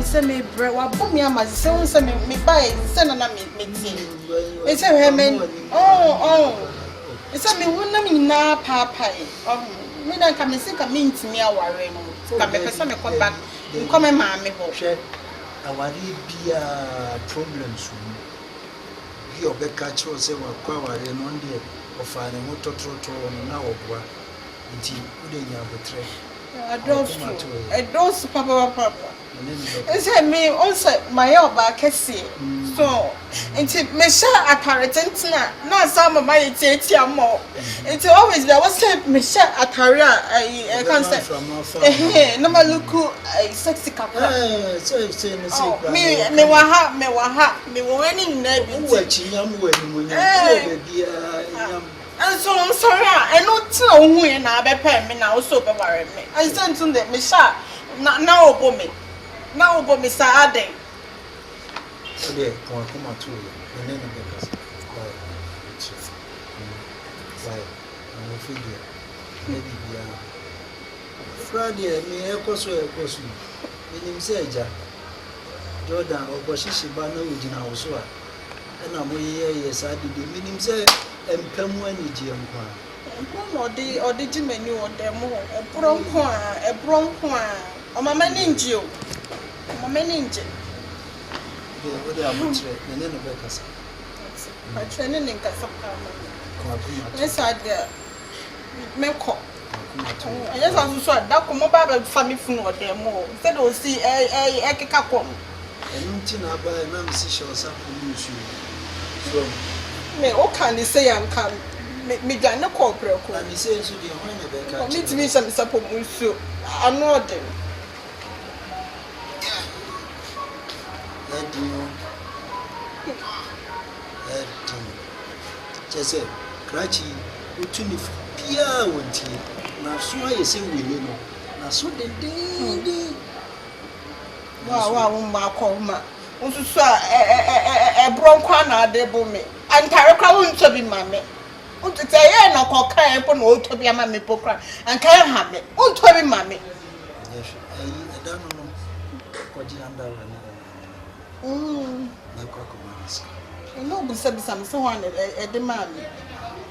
say me bread, what put me on my son, say me buy, send an me. It's a women. Oh. It's a me woman now, Papa. Oh, me don't come and see a mean to me a worry. Come and some come back. Come and mammy. I want to be a problem soon. You be catch or say, well, power and on the or find a motor trotto on an hour. Until you have a tray. I don't papa. It's me also my oba kesi. So until me share a paratentina, not some of my tea more. It's always there was me share a career. I can't say no my look a sexy couple. Me waha, me winning name. And so I'm sorry, I don't know who and I pay me now, so be worry me. I sent to them, Miss now about me. Now about Mr. Ade. So there, come on to you. The name of the person. Why? I'm a figure. Maybe Friday, me a cost. When you say, Jordan or Boshishi Bano, which in our soil. And I'm yes, I did the meaning say. And Pemwani Giampa. Or the Jimmy or demo, a bronco, or my meninge. My meninge. What are you training? I training in Casapama. Yes, I dare. Melco. Yes, I saw that mobile family from or demo. Said, oh, see a capo. And Tina by a man, she was up to me, what can they say? I'm come. Me gonna call Preco. And he says to the owner, me to me some support monsieur. I'm not them. Just say, Cratchy, who to me for Pia won't he? Now, so I say, we know. Now, so the day. Wow, my call, ma. Also, a bronco debo me. And Taraka won't be mammy. Won't say, I no call Kaya upon old to be a mammy poker, and Kaya have it. Won't tell me, mammy. Yes, I don't know what you under. My cocoa. I know, we said someone at the mammy.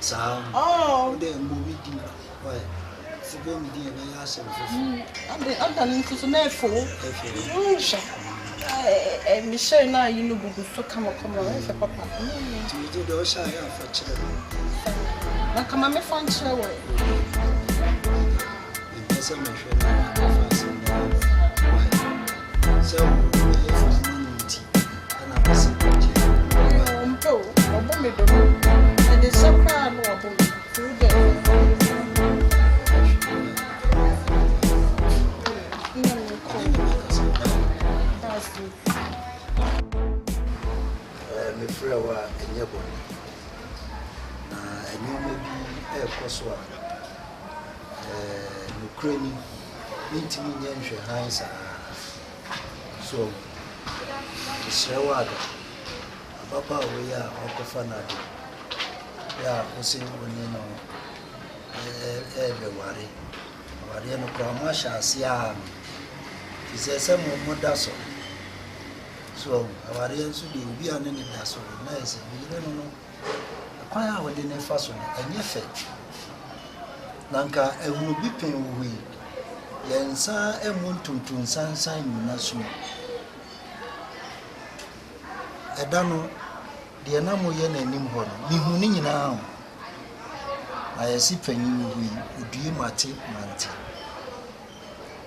Sound. Oh, then movie dinner. Why? For me, dear, I asked him. I'm done into the net for. Michelle now, you know, so come on, for Papa. You do those shy for children. Now, come on, me find your way. Yes, I'm sure. So, and I was and it's so proud of me free our in your body. And you may be a crossword. Ukraine, meeting in your hands. So, the Shawada, Papa, we are Okofanadi. Yeah, who say when you know everybody. Mariano Kramasha, Siam. He says, some more dazzle. So, our answer will be an enemy. So, nice. We don't know. Quite our dinner fashion, and your fate. Lanka, I will be paying we. Yansa, and want to sunshine, Nasu. I don't know. The enamo yen and Nimhon, Nihuning now. I see penny we would do my tip, Manti.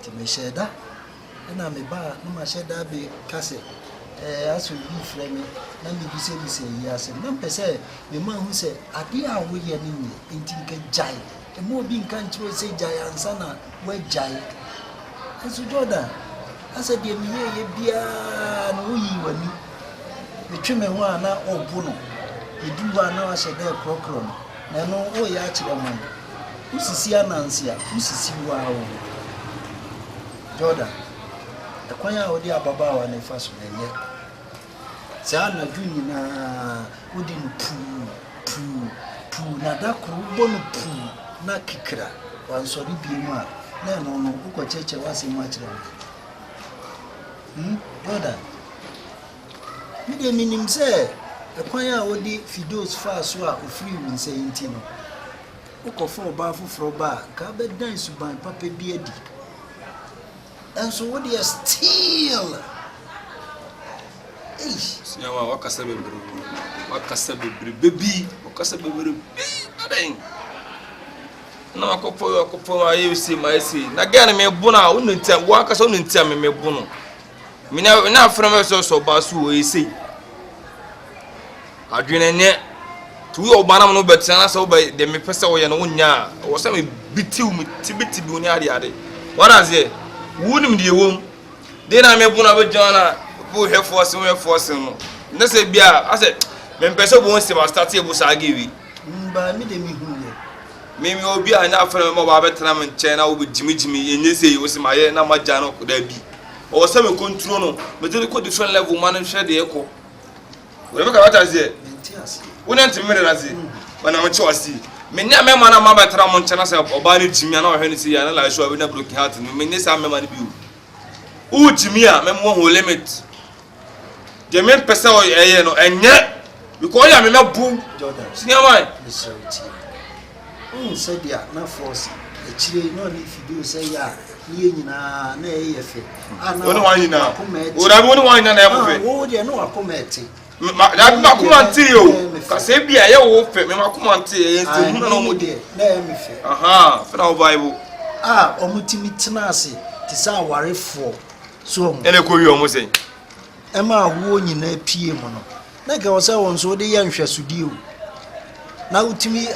To me, Shedda, and I'm a bar, no, my Shedda be Cassie. As we be flaming, let me be say, yes, and number say, the man who said, I dear we are in the giant, and more being country say giant, sana, where giant. And so, Jordan, I said, dear me, be a wee when the trimmer one now or Bruno. You do one now, I said, there, Procron. Now, no, oh, ya children. Who's the sea Nancy? Who's the sea wow? Jordan. The choir would be a baba and a fashion, and yet Sana Junior wouldn't poo, Nadaku, Bono poo, Nakikra, one sorry be one. No, who could church was in much. Brother. Me de minim say ekwan a wodi fidos fa so a ofiri mi say nti no. Ukofo ba foforo ba ka be dan suban papa bi adi. Enso wodi still. Yawa wakasa bebre. Wakasa bebre baby, wakasa bebre. Aden. Na akopo ayi si ma si. Na gane me bona ununtia wakasa ununtia me bono. Na afra me so ba so o esi. Adwene ne tu yo bana no betia so ba de me pese wo ye no nya. Wo se me bitiw me tibiti bi oni ade. What is it? Wunim de wom. De na me bona be jona bu he force no. Na se bia I say me pese bo se ma start e bu sa agewi. Mba mi de mi hu ye. Me obi a na afra me ba betena me nche na wo be jimijimi enye se wo se ma ye na ma ja no ko da bi. O se me control no me de ko different level man hwe de eko. We make what is it? We need to me na se. Wana mo che wasi. Me nya me ma na ma betena mo nche na se oba ni jimi na wo hwe ni se ya na la show we na broken heart no me ni sa me ma ni bi o jimi a me mo ho limit. The main person no enye because ya me bu Jordan. Senior man. Said dia na force. Echire no ni fidu say ya ni nyina na eyefe. Ana woni wan nyina. O da woni wan nyina na eyefe. Wo de no akometi. Da ma kumanti o. Ka se bia ye wo fe me ma kumanti e se hu na no mo de na emefe. Aha, fe na Bible. Omutimi tena ase ti sa warefo. So ene ko wi omo sen. Ema wo nyina pie mu no. Na ga wo se won so de ye nhwesudi o. Na utimi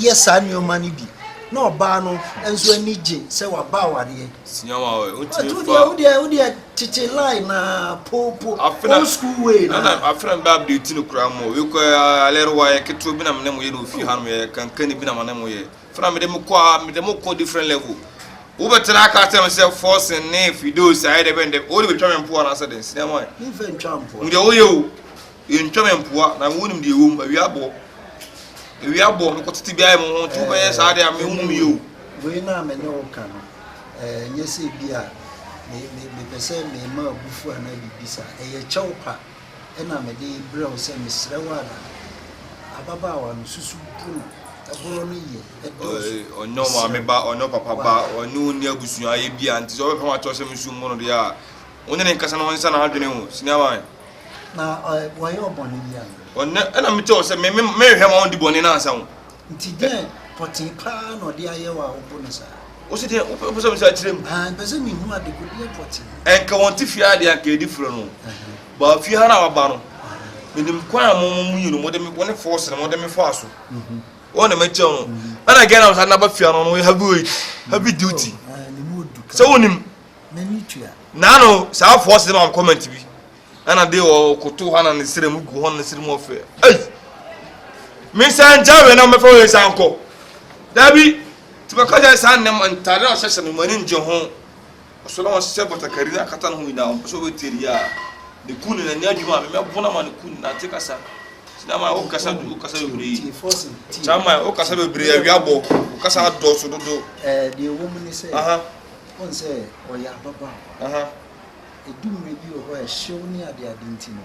yesa nioma ni bi. Na oba no enso anije se wa ba ware. Sinyawa o utimi fa. Odi tete line na popo old school way na afran ba update no kura mo we ko alerwa ye keto bi na me mo ye no fi ha no ye kankan bi na me mo ye. Fra me de mo ko different level. Wo betra aka tell say force ne fido side be ndem o de betwa me mpo na say den sinyawa. Ni fe ntwa mpo. Nde wo ye o. Ye ntwa me mpo na wonim de ewom awi abo. Ewi abo me ko tete bia mo ho tu be ye sa de am hu mi o. We na me ne o ka no. Nyese bia me pese me ma bufu ana bibisa eye chawpa ena me de brɛ o se me srewa da ababa wa no susu bu aboro no ye onno ma me ba onno papa ba onno ni abusu aye bia nti so be pama to se me su mo no de a onne ne nkasa na onsa na hadwene ho sinama na wa ye obone bia onne ena me to se me hwe ma on di bone na ansa ho nti de poti pa no de aye wa obo sa o se de o se me sa kirem pese me hu ade ko de poti enka won ti fia de anka edi furo no ba fia na wa ba no menim kwa mo yinu mo de me woni force mo de me faaso o na me che no ana gena sa na ba fia no no have duty so wonim na no sa force ma comment bi ana de o koto hana ne sire mu gu hon ne sire mu ofe me san jawe na me fa we san ko dabi tibaka ja san ne man tare o sese no mani nje ho so la won se bota karina kata no ida o so we teria de kunu na nya djuma me bona man kunu na te kasa sinama o kasa bebre chama o kasa bebre awi abo o kasa do so do de wo mu ni se on se o ya baba edumre bi o ho e hyew ni ade ntino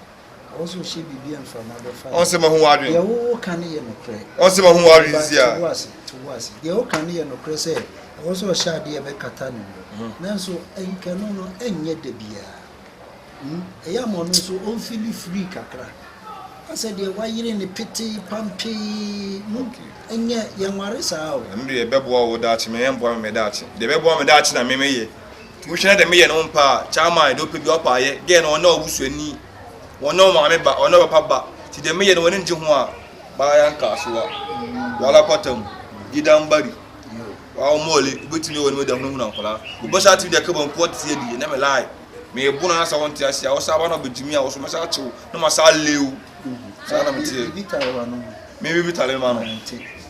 also hye bibia mfa ma be fa on se ma hu adwen ye wo kan ye no pre on se ma hu adwen sia to was ye wo kan ye no pre se also hye ade e be kata no nanso enka no enye de bia eya mo no so on feel free kakra asa de wayire ne pete pampi enye ye nware saa o ndu ye beboa wo daachi me yemboa me daachi de beboa me daachi na memeye tu hwe de me ye no mpa chama do pe bi opa ye ge no na obusu ani wono ma me ba ono papa ba ti de me ye no woni nje ho a ba ya nka so wa wala patam gidan bari wa mole betimi woni me da hunu na nkola bo sa ti de ka bon pot ti di na me lai me buna na sa won ti asia wo sa ba no betimi a wo so me sa chew no ma sa lew sa na me ti bitare wa no me bi bitare ma no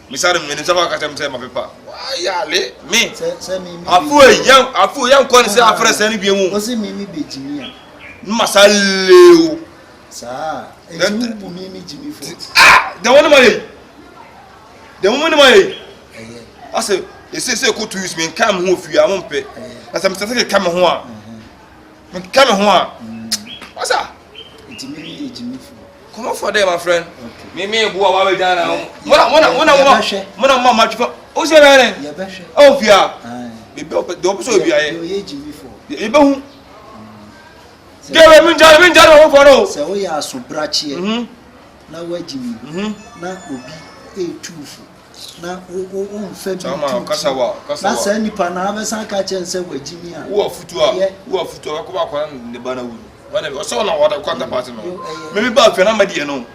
mi sa me ni sa ba ka tem ma pepa wa ya le me se mi afu yan ko ni se afre se ni bi mu o se mi bejimi a no ma sa lew sa eju bu mi jimi fo de woni ma ye de woni ma ye ase ese ko to use me kam ho fi amompe asa me tete kam ho a Me come home. What's that? It's me for. Come on for there, my friend. Okay. Me go away down now. Mona mama chifa. O se re ne? Ya behwe. Oh fia. Me be do so bia ye. You Jimmy for. E be hu. Ge me njare wo for no. Se wo ya so brachi e. Na wa Jimmy. Na obi etufu. Na o mfa bi. Sama kasawa. Na sa nipa na abesan ka chen se wa Jimmy a. Wo afutu a ko ba kwa ne ba na wu. Wana o so na wada kwanta party no. Me ba fia na ma die no.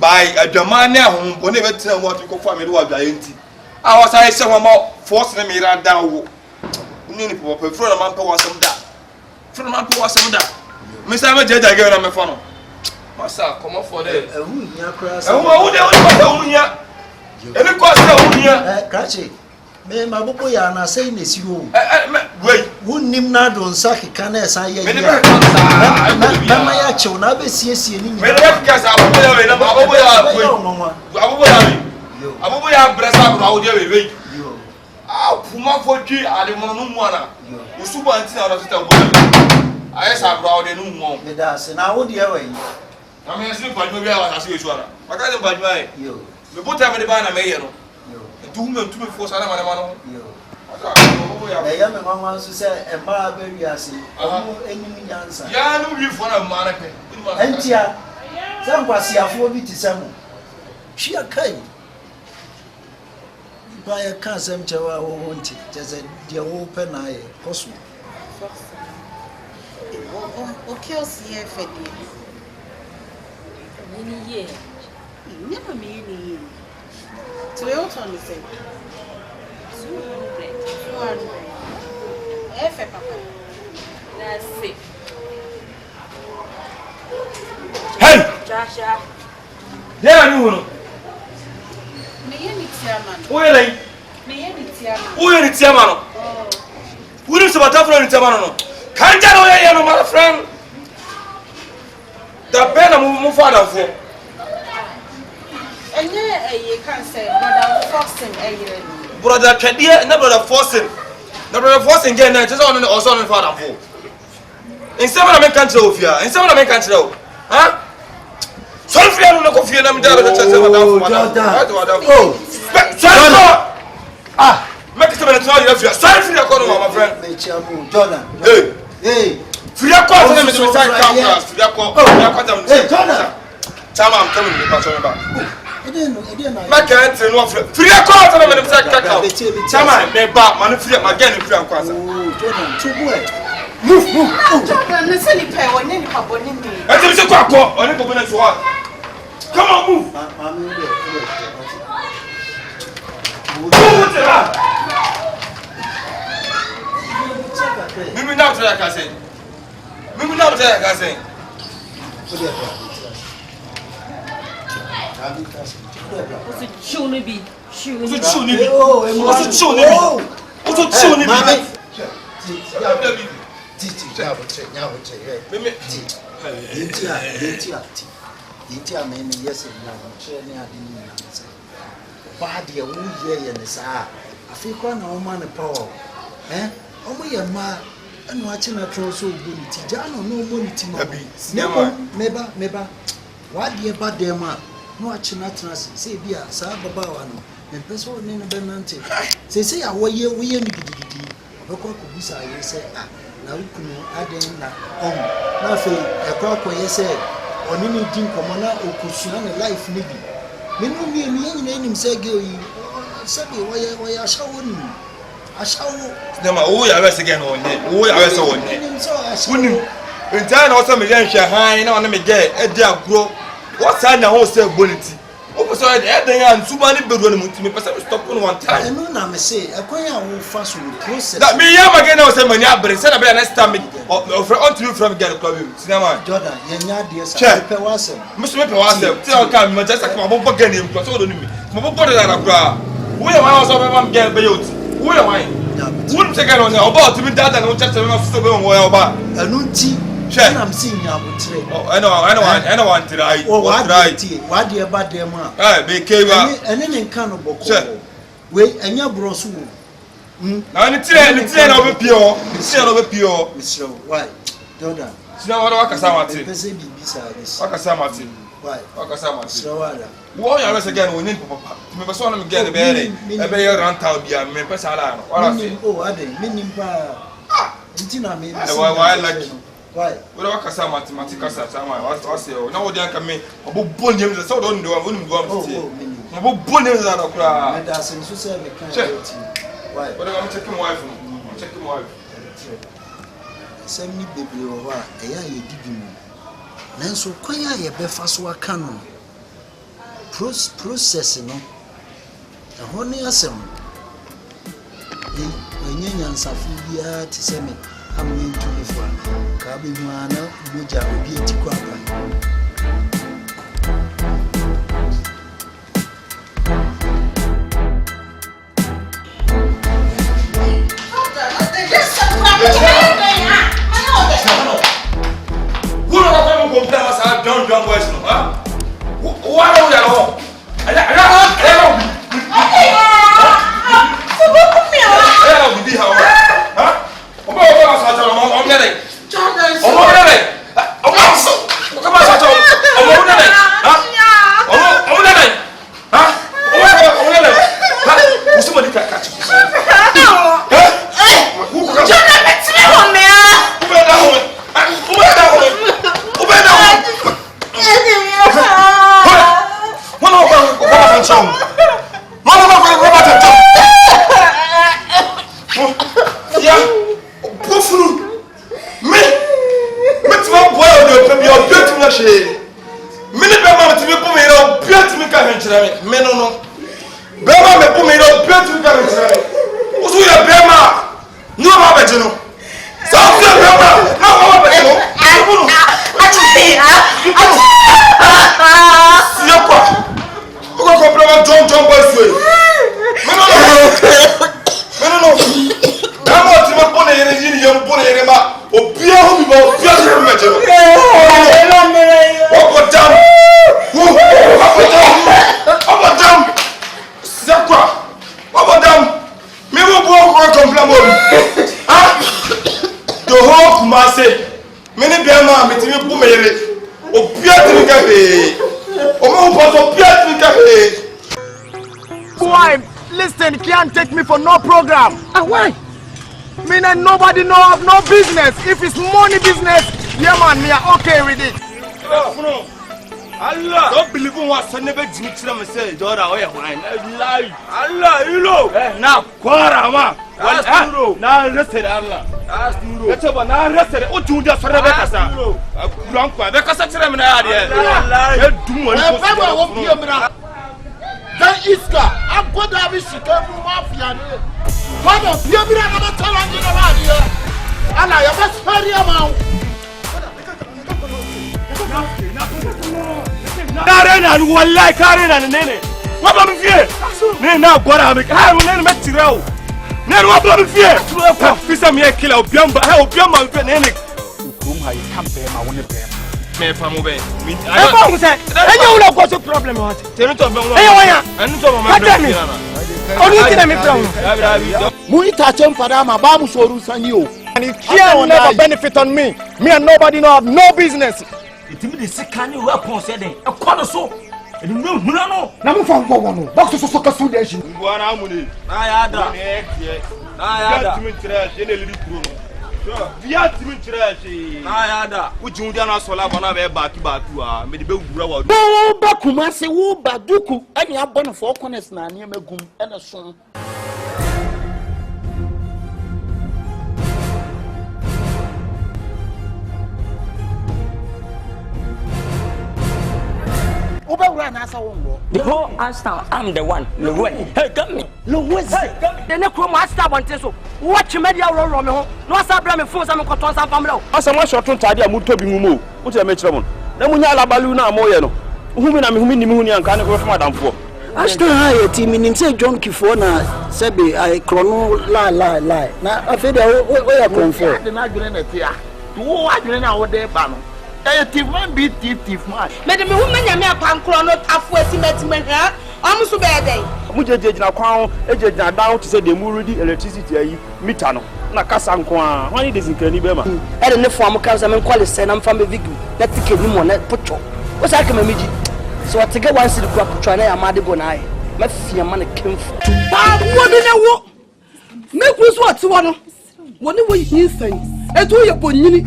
By adwama ne ahom bone betina mo to fa me do adwaye nti a wasai se ho ma force na me ra da wo ni pop fro na man pa wasam da me say ma jaja ge na me fa no masa come for there ehun nya kra sa ehun de ehun nya emi ko se ehun nya krache me mabobo ya na sei na siro wei wonnim na do nsa keka na esa ye me ne ba ka ma ya chew na be siesie ni me ne ba ka sa abobo ya we na abobo ya wei abobo ya bresa bro awo de wei puma fodwi ade mo no mu ana usuba nti na ro sita bo aye sa bro awo de no mu me da se na wo de we na me se badwo bi awa ase wesu ana maka de badwo ai yo me bota me de ba na me ye no yo tu me fo sa na ma no yo ya ya me mama so se e ma ba wi ase o enim nyansa ya no wi fo na ma na pe entia se nkwasi afo bi ti se mo hwi akai ba ya kan sem chewa wo nti jeze de wo pe na ye kosu okay o si e fe de ni ye never me ni to you on the same 200 efe papa that's it hey Joshua there you no me ye ni tiama no o ye lai me ye ni tiama o ye ni tiama no wuri se bata fro ni tiama no kanja no ye no my friend da pena mu father fo enye eye kan say brother Foxen eye brother Twede na brother Foxen get na just on also on father fo inse na me kan tire ofia inse na me kan tire o ha so free no ko fie na me dara tire se madam oh make it a try you sorry free ko no my friend me chamu Jordan hey free ko na me say campus free ko tam hey Jordan chama am coming to pass on back ede na ma kan tire no free ko na me say kaka chama me ba man free ma get free ko asa oh Jordan chubu e move Jordan na se ni pe woni ni pa boni ni ati me say ko akọ oni ko bena so come on move mami de Mimi na try ka say. shoe ni bi shoe So ni chew ni bi. oh So chew ni bi. mami Mimi Intia me yes na chere ni ade ni na se ba de wo ye ne saa afi kwa na o ma ne power o mo ye ma enu achi na tro so obo ni ti ja no no obo ni ti no meba wa de ba de ma no achi na tra se bi a saa baba wa no me peso ni ne be nante se ya wo ye ni gidigidi be kwa ko bisa ye se na ukunu aden na na fe ekwa ko ye se oni ni din komo na okusua ne life ni bi menu mi nyina enim se girl yi sabi wo ya ashawo ni ashawo Nema o ya we se get no onye o ya we se onye enim so ashawo wuni ntia na o se me ye nhwe han na ona me ge e di agro what say na ho se bonity o ko so e den ya nsuba ni beru ni mutimi pese stop on one time enu na me se ekwan ya wo fa so process that me ya ma ge na o se mani abre se na be next time o from get club cinema Jordan ye nya de sa pe wasem musu me pe wasem ti o ka me just come bo ge ni mko so do ni mi mo bo de na kra wo ya wa so be mam ge be yot wo ya wa wouldn't take on about to be that and just so be wo ya oba enu nti na am si nya abotre I know want to right what right what de ba dem a be kewa ene ne nka no boko we enya broso na ni tire na obe pio ni tire na obe pio Mr. Why Jordan. Sina wala wakasa mate. Pese bibi service. Wakasa mate. Why? Wakasa mate. Srawala. Wo ya wese again we need papa. Me be so na me get be ere. E be ranta bia me pesa ala no. Wala se. Oh, ade, minim pa. Ntina me. Why like why? We don't kasa kasa sama. What say o. Na wo dey aka me obo nyem se so do ndo wa onim do am tie. Obo nyem za na kura. Me da sen so say me kan why? What am check my wife no. Check my wife. Semi baby o wa eya ye didi mu. Nanso kwan ya ye befa so aka no. Process no. Ho ne asem. Enye nyansafu bia ti se me amen to the fun. Ka be nwana moja obi etikwa apa. Don't boys no, huh? What are we at home? I Listen, can't take me for no program. Why? Me and nobody know of no business. If it's money business, yeah man, me are okay with it. Allah, don't believe in what son never did to say, Jordan, Allah, you know. Now, Quara, ma. Now, rested Allah. Let's have an arrested. Oh, to just for Rebecca. Grandpa, because I'm an idea. Then Iska, I'm going to have a chicken mafia. Father, you be another talent in around here. And I have a very amount. Karen and one like Karen and Nene. What am I here? Now, what am I? I will never met you. Now, what am I here? This is a mere killer. Biamba, how Biamba Nene. Whom I can't pay my own pay. Me famu be. I don't say. You know what's the problem? What? Tell me to be. And to my family. Only thing I'm from. We touch him for them. Babu Soru Sanyo. And it can never benefit on me. Me and nobody know of no business. It means the can you weapon said a corner so. And no, no. Namu from Gowano. Box of soccer foundation. One amuni. Ayada. Ayada. Via Timothy, Ayada, which you don't also have another back to me the big brother. Oh, Bakuma say, who Baduku, and you have one of 4 corners now near Megum and a son. The whole Ashtown, I'm the one. Hey, come me. Louis, the next room, I stop on this. Watch media roll on me. No, Sabram and Fons, I'm going to family. As a much short time, I'm to be moved. What's a metron? Then we are Baluna Moyano. Whom I can't go from Madame for. Ashtown high team in say John Kifona, Sebi, I chrono lie. Now, I feel where I come from. The Nagrin here. Who are you now? What they ban? A thief man beat thief man. Madam, woman, you may come chrono halfway to met her. Almost a bad day. Muja na kwao eje na down to say the already electricity ayi meter no na kasa nkwa wani desinkani be ma e de ne fo am kan se me kwale se na mfa me vigi na tike ni mo na pocho o sa ka mamiji so atike wan sidi kwa pocho na ya made bo na ai ma fia ma na kemfu ba wo de na wo me ku so ati wo no woni wo yin san etu ye bonyini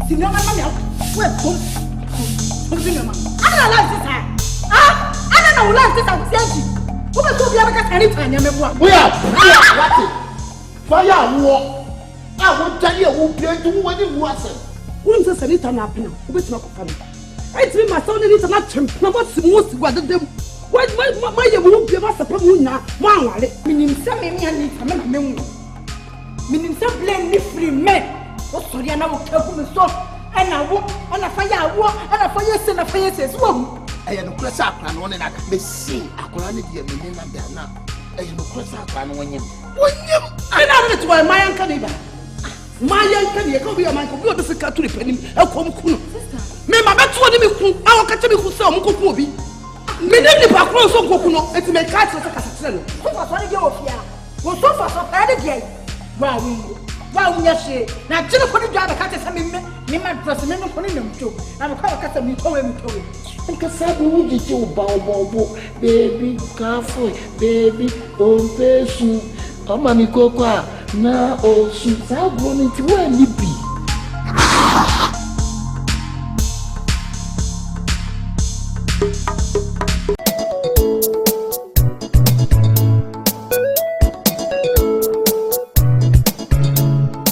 Sinema mami we kom sinema ana la sisa ana na wala sisa kusiaji wo be to bia be ka tani tanya me boa oya wati fire wo a wo tani e wo pie ntu wo ni wo ase wo nse sanita na apena wo be tima ko fa me ai timi ma sawo ni tana twem na bo si mo si gwa dedem ma ye wo bia ma sapa mu nya mo anware minim se me mi ani ta me mu minim se blame ni free me o sori ana wo ka ku me so ana wo ana fa ya wo ana fa ye se na fa ye se so wo eye no kura sa akra no ne na me si akra ne dia me ni na da na eye no kura sa akra no wonyem ana na to my yanka ni ba my yanka ni ka bi o man ko bi o do sika to repanim e kom ku no me ma beto ni me ku a wo ka te me ku se o mo ko ku obi me ne ni ba kro so ko ku no eti me ka tse ka tse no ko fa so ni ge o fia wo so fa so ka de ge wa wo nya she na tire ko ni dwa ba ka te se me ma dress me no ko ni nam to na me ka ka se me to we nka sabi wujiji ubaobobo baby kafo baby ompesu ọmọ mi koko a na osu sa gbo ni ti wa ni bi